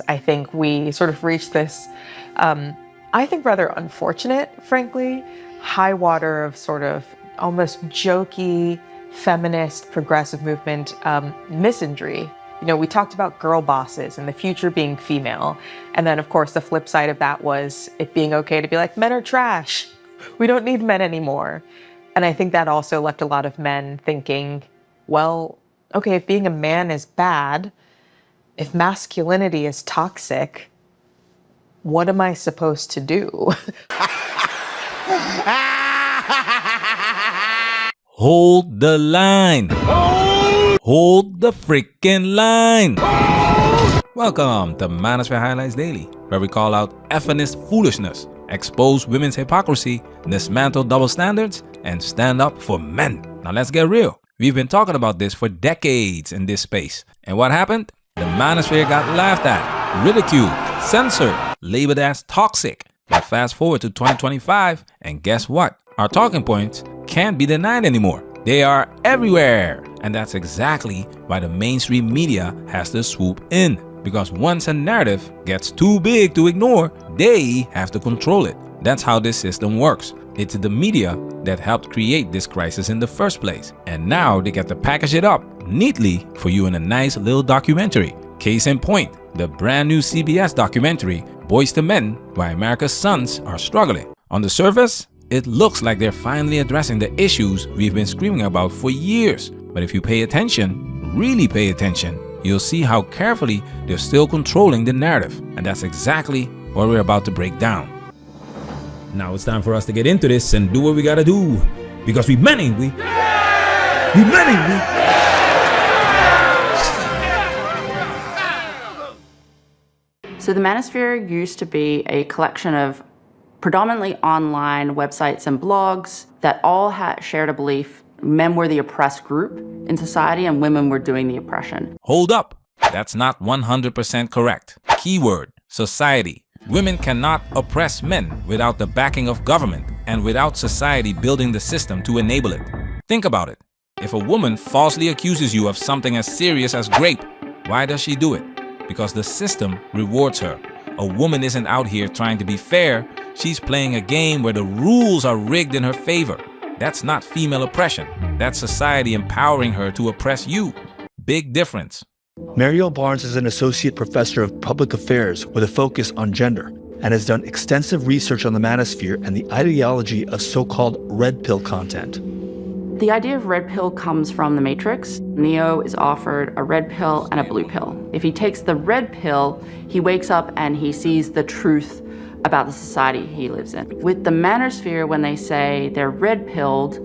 I think we sort of reached this, I think rather unfortunate, frankly, high water of sort of almost jokey, feminist, progressive movement misandry. You know, we talked about girl bosses and the future being female. And then, of course, the flip side of that was it being okay to be like, men are trash. We don't need men anymore. And I think that also left a lot of men thinking, well, okay, if being a man is bad, if masculinity is toxic, what am I supposed to do? Hold the line. Hold the freaking line. Welcome to Manosphere Highlights Daily, where we call out feminist foolishness, expose women's hypocrisy, dismantle double standards, and stand up for men. Now let's get real. We've been talking about this for decades in this space. And what happened? The Manosphere got laughed at, ridiculed, censored, labeled as toxic. But fast forward to 2025, and guess what? Our talking points can't be denied anymore. They are everywhere. And that's exactly why the mainstream media has to swoop in. Because once a narrative gets too big to ignore, they have to control it. That's how this system works. It's the media that helped create this crisis in the first place. And now they get to package it up neatly for you in a nice little documentary. Case in point, the brand new CBS documentary, Boys to Men, Why America's Sons Are Struggling. On the surface, it looks like they're finally addressing the issues we've been screaming about for years. But if you pay attention, really pay attention, you'll see how carefully they're still controlling the narrative. And that's exactly what we're about to break down. Now it's time for us to get into this and do what we gotta do. Because we many. So the Manosphere used to be a collection of predominantly online websites and blogs that all shared a belief men were the oppressed group in society and women were doing the oppression. Hold up. That's not 100% correct. Keyword, society. Women cannot oppress men without the backing of government and without society building the system to enable it. Think about it. If a woman falsely accuses you of something as serious as rape, why does she do it? Because the system rewards her. A woman isn't out here trying to be fair. She's playing a game where the rules are rigged in her favor. That's not female oppression. That's society empowering her to oppress you. Big difference. Mariel Barnes is an associate professor of public affairs with a focus on gender and has done extensive research on the manosphere and the ideology of so-called red pill content. The idea of red pill comes from the Matrix. Neo is offered a red pill and a blue pill. If he takes the red pill, he wakes up and he sees the truth about the society he lives in. With the Manosphere, when they say they're red-pilled,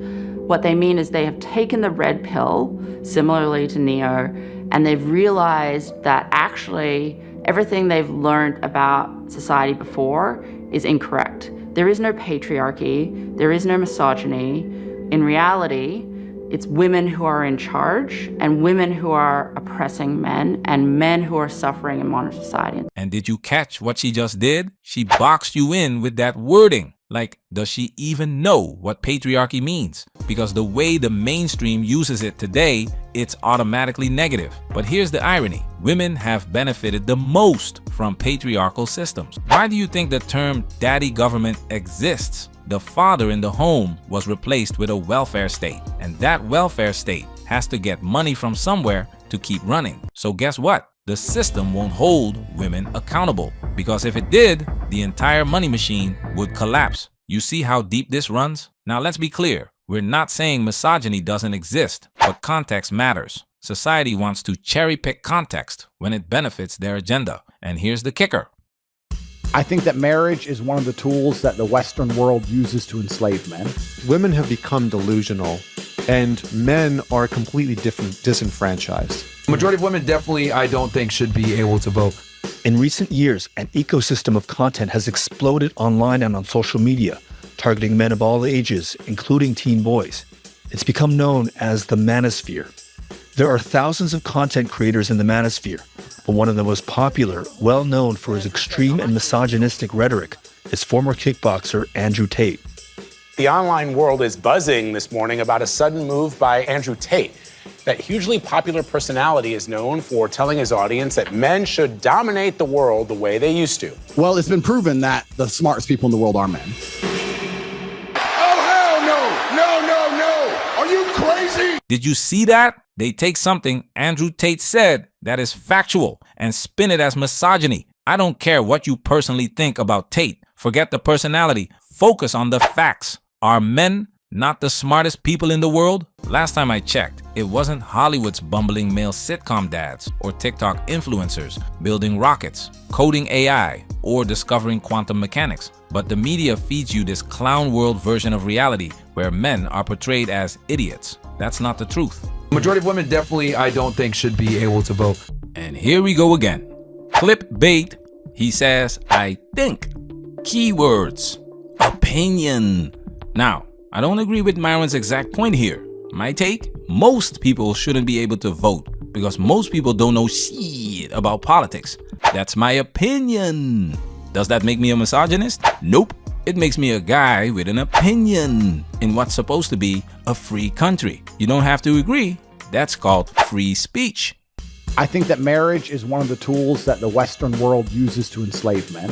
what they mean is they have taken the red pill, similarly to Neo, and they've realized that actually everything they've learned about society before is incorrect. There is no patriarchy, there is no misogyny. In reality, it's women who are in charge and women who are oppressing men and men who are suffering in modern society. And did you catch what she just did? She boxed you in with that wording. Like, does she even know what patriarchy means? Because the way the mainstream uses it today, it's automatically negative. But here's the irony. Women have benefited the most from patriarchal systems. Why do you think the term daddy government exists? The father in the home was replaced with a welfare state, and that welfare state has to get money from somewhere to keep running. So guess what? The system won't hold women accountable, because if it did, the entire money machine would collapse. You see how deep this runs? Now let's be clear. We're not saying misogyny doesn't exist, but context matters. Society wants to cherry-pick context when it benefits their agenda. And here's the kicker. I think that marriage is one of the tools that the Western world uses to enslave men. Women have become delusional, and men are completely disenfranchised. The majority of women definitely, I don't think, should be able to vote. In recent years, an ecosystem of content has exploded online and on social media, targeting men of all ages, including teen boys. It's become known as the Manosphere. There are thousands of content creators in the Manosphere, but one of the most popular, well known for his extreme and misogynistic rhetoric, is former kickboxer Andrew Tate. The online world is buzzing this morning about a sudden move by Andrew Tate. That hugely popular personality is known for telling his audience that men should dominate the world the way they used to. Well, it's been proven that the smartest people in the world are men. Oh, hell no! No, no, no! Are you crazy? Did you see that? They take something Andrew Tate said that is factual and spin it as misogyny. I don't care what you personally think about Tate. Forget the personality. Focus on the facts. Are men not the smartest people in the world? Last time I checked, it wasn't Hollywood's bumbling male sitcom dads or TikTok influencers building rockets, coding AI, or discovering quantum mechanics. But the media feeds you this clown world version of reality where men are portrayed as idiots. That's not the truth. Majority of women definitely, I don't think, should be able to vote. And here we go again. Clickbait. He says, I think. Keywords. Opinion. Now, I don't agree with Myron's exact point here. My take? Most people shouldn't be able to vote because most people don't know shit about politics. That's my opinion. Does that make me a misogynist? Nope. It makes me a guy with an opinion in what's supposed to be a free country. You don't have to agree. That's called free speech. I think that marriage is one of the tools that the Western world uses to enslave men.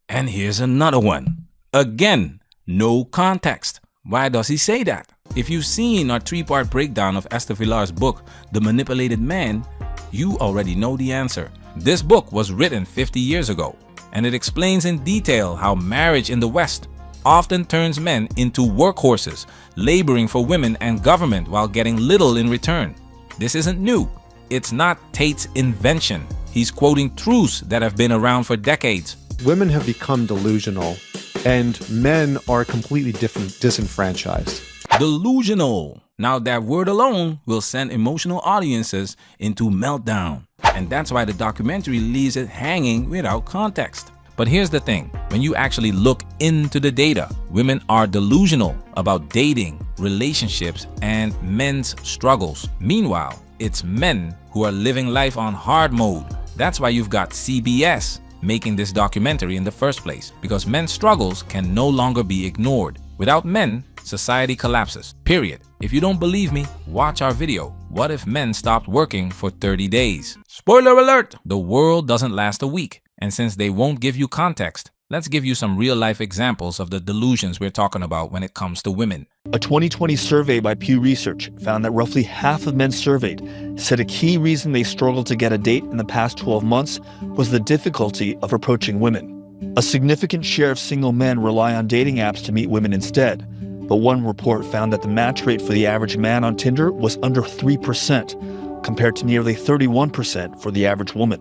And here's another one. Again, no context. Why does he say that? If you've seen our 3-part breakdown of Esther Villar's book, The Manipulated Man, you already know the answer. This book was written 50 years ago, and it explains in detail how marriage in the West often turns men into workhorses, laboring for women and government while getting little in return. This isn't new. It's not Tate's invention. He's quoting truths that have been around for decades. Women have become delusional, and men are completely disenfranchised. Delusional. Now that word alone will send emotional audiences into meltdown. And that's why the documentary leaves it hanging without context. But here's the thing, when you actually look into the data, women are delusional about dating, relationships, and men's struggles. Meanwhile, it's men who are living life on hard mode. That's why you've got CBS making this documentary in the first place, because men's struggles can no longer be ignored. Without men, society collapses, period. If you don't believe me, watch our video. What if men stopped working for 30 days? Spoiler alert! The world doesn't last a week. And since they won't give you context, let's give you some real-life examples of the delusions we're talking about when it comes to women. A 2020 survey by Pew Research found that roughly half of men surveyed said a key reason they struggled to get a date in the past 12 months was the difficulty of approaching women. A significant share of single men rely on dating apps to meet women instead, but one report found that the match rate for the average man on Tinder was under 3%, compared to nearly 31% for the average woman.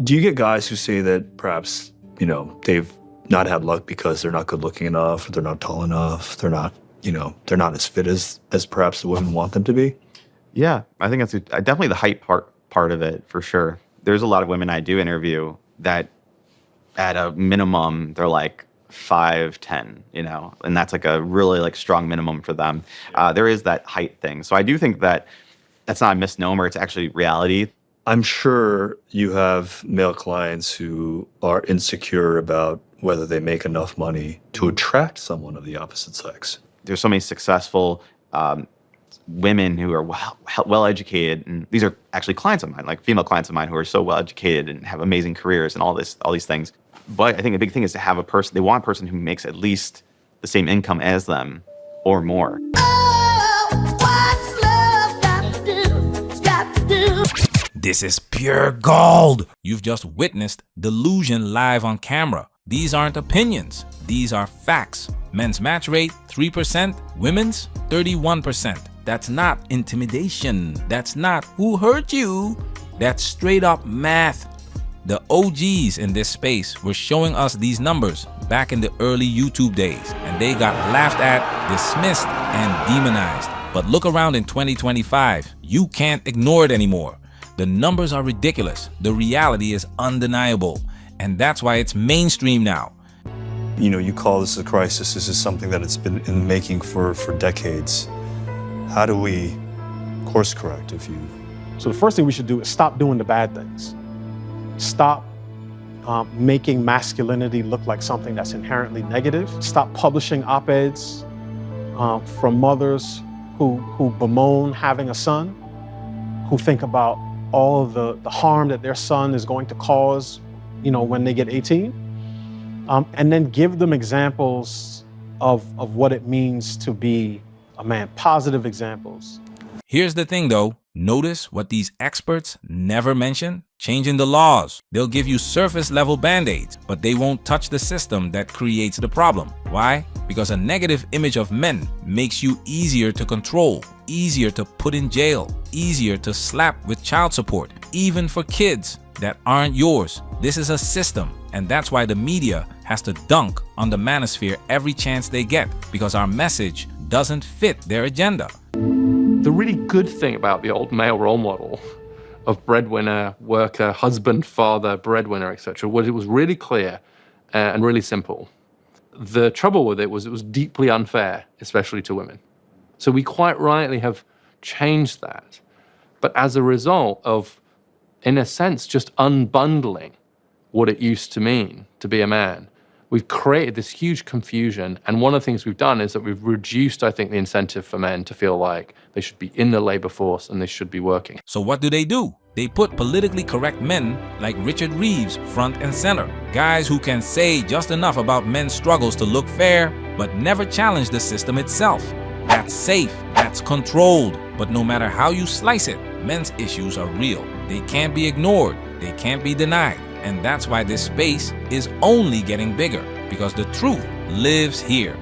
Do you get guys who say that perhaps, they've not had luck because they're not good looking enough, or they're not tall enough, they're not as fit as perhaps the women want them to be? Yeah, I think that's definitely the height part of it, for sure. There's a lot of women I do interview that at a minimum, they're like 5'10", and that's like a really strong minimum for them. There is that height thing. So I do think that that's not a misnomer, it's actually reality. I'm sure you have male clients who are insecure about whether they make enough money to attract someone of the opposite sex. There's so many successful women who are well educated, and these are actually clients of mine, like female clients of mine who are so well educated and have amazing careers and all these things. But I think a big thing is to have they want a person who makes at least the same income as them or more. This is pure gold. You've just witnessed delusion live on camera. These aren't opinions. These are facts. Men's match rate, 3%. Women's, 31%. That's not intimidation. That's not who hurt you. That's straight up math. The OGs in this space were showing us these numbers back in the early YouTube days, and they got laughed at, dismissed, and demonized. But look around in 2025. You can't ignore it anymore. The numbers are ridiculous. The reality is undeniable. And that's why it's mainstream now. You call this a crisis. This is something that it's been in the making for decades. How do we course correct So the first thing we should do is stop doing the bad things. Stop making masculinity look like something that's inherently negative. Stop publishing op-eds from mothers who bemoan having a son, who think about all of the harm that their son is going to cause, when they get 18, and then give them examples of what it means to be a man, positive examples. Here's the thing though, notice what these experts never mention? Changing the laws. They'll give you surface level band-aids, but they won't touch the system that creates the problem. Why? Because a negative image of men makes you easier to control, easier to put in jail, easier to slap with child support, even for kids that aren't yours. This is a system, and that's why the media has to dunk on the manosphere every chance they get, because our message doesn't fit their agenda. The really good thing about the old male role model of breadwinner, worker, husband, father, breadwinner, etc., was it was really clear and really simple. The trouble with it was deeply unfair, especially to women. So we quite rightly have changed that. But as a result of, in a sense, just unbundling what it used to mean to be a man, we've created this huge confusion. And one of the things we've done is that we've reduced, I think, the incentive for men to feel like they should be in the labor force and they should be working. So what do? They put politically correct men like Richard Reeves front and center. Guys who can say just enough about men's struggles to look fair, but never challenge the system itself. That's safe, that's controlled. But no matter how you slice it, men's issues are real. They can't be ignored, they can't be denied. And that's why this space is only getting bigger, because the truth lives here.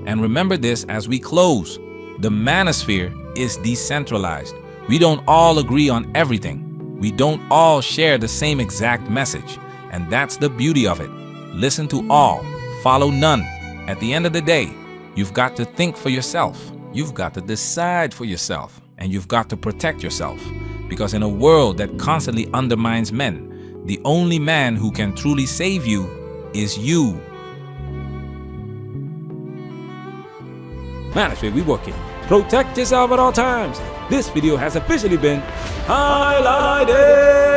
And remember this as we close. The manosphere is decentralized. We don't all agree on everything. We don't all share the same exact message. And that's the beauty of it. Listen to all, follow none. At the end of the day, you've got to think for yourself. You've got to decide for yourself. And you've got to protect yourself. Because in a world that constantly undermines men, the only man who can truly save you is you. Manosphere, we working. Protect yourself at all times. This video has officially been highlighted.